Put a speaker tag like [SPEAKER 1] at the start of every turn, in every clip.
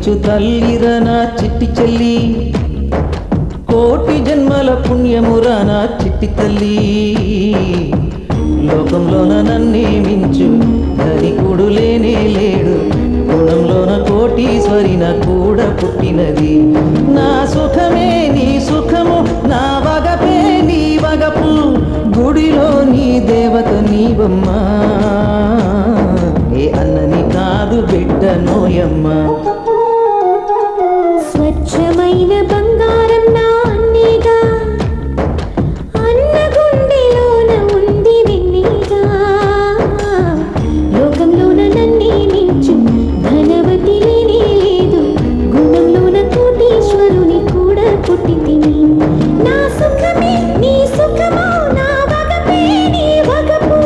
[SPEAKER 1] మించు తల్లిరా నా చిట్టి చెల్లి, కోటి జన్మల పుణ్యమురా నా చిట్టి తల్లి. లోకంలోన నన్నే మించు ధనికుడు లేనే లేడు, గుణంలోన కోటీశ్వరిన కూడా పుట్టినది. నా సుఖమే నీ సుఖము, నా వగపే నీ వగపు, గుడిలో నీ దేవత నీవమ్మా, ఏ అన్నని కాదు బిడ్డ నోయమ్మ.
[SPEAKER 2] స్వచ్ఛమైన బంగారం నా అన్నేగా, అన్న గుండెలోన ఉంది వెన్నీగా. లోకంలోన నన్నే మించు ధనవతి లేనే లేదు, గుణంలోన కోటీశ్వరుని కూడా పుట్టితిని. నా సుఖమే నీ సుఖము, నా వగపే నీ వగపు,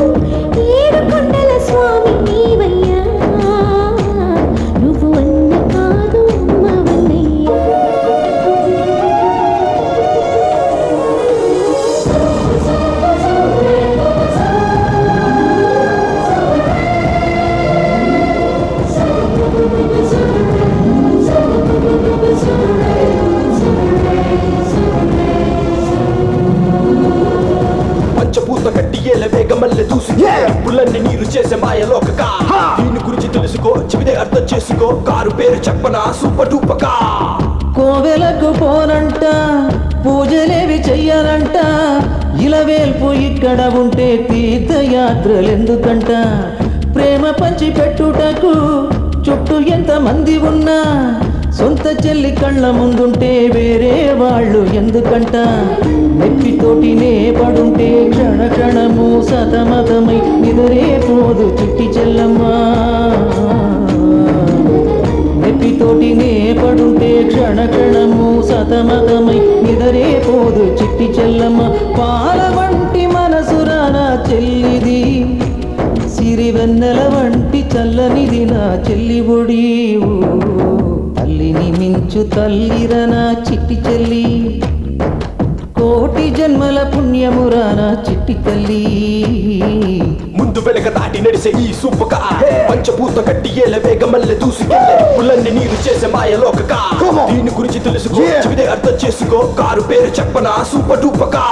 [SPEAKER 2] ఏడు కొండల స్వామి నీవయ్యా, నువ్వు అన్న కాదు అమ్మవన్నయ్యా.
[SPEAKER 3] పంచభూత కట్టి ఏల వేగమల్లె దూసి పుల్లన్ని నీరు చేసే మాయలోక. దీని గురించి తెలుసుకో, చెవిదే అర్థం చేసుకో, కారు పేరు చెప్పనా సూపర్ డూపకా.
[SPEAKER 1] కోవెలకు పోనంట, పూజలేవి చెయ్యనంట, ఇలవేల్పు ఇక్కడ ఉంటే తీర్థయాత్రలెందుకంట. ప్రేమ పంచి పెట్టుటకు చుట్టూ ఎంత మంది ఉన్నా, సొంత చెల్లి కళ్ళ ముందుంటే వేరే వాళ్ళు ఎందుకంట. నెప్పితోటినే పడుంటే క్షణ క్షణము సతమతమై నిదురే పోదు చిట్టి చెల్లమ్మా. నెప్పితోటినే పడుంటే క్షణ క్షణము సతమతమై నిదరే పోదు చిట్టి చెల్లమ్మ. పాల వంటి మనసురా నా చెల్లిది, సిరివెన్నెల వంటి చల్లనిది నా చెల్లి ఒడి. తల్లిని మించు తల్లిరా నా చిట్టి చెల్లి, కోటి జన్మల పుణ్యమురా నా చిట్టి తల్లి.
[SPEAKER 3] ముందు వెనక దాటి నడిసే ఈ సూపక, పంచభూత కట్టి ఏల వేగమల్లె దూసుకెళ్ళే పుల్లన్ని నీరు చేసే మాయలోక. దీని గురించి తెలుసుకో, చెవిదే అర్థం చేసుకో, కారు పేరు చెప్పనా సూపర్ డూపకా.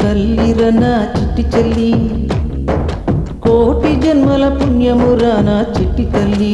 [SPEAKER 1] తల్లిరా నా చిట్టి చెల్లి, కోటి జన్మల పుణ్యమురా నా చిట్టి తల్లి.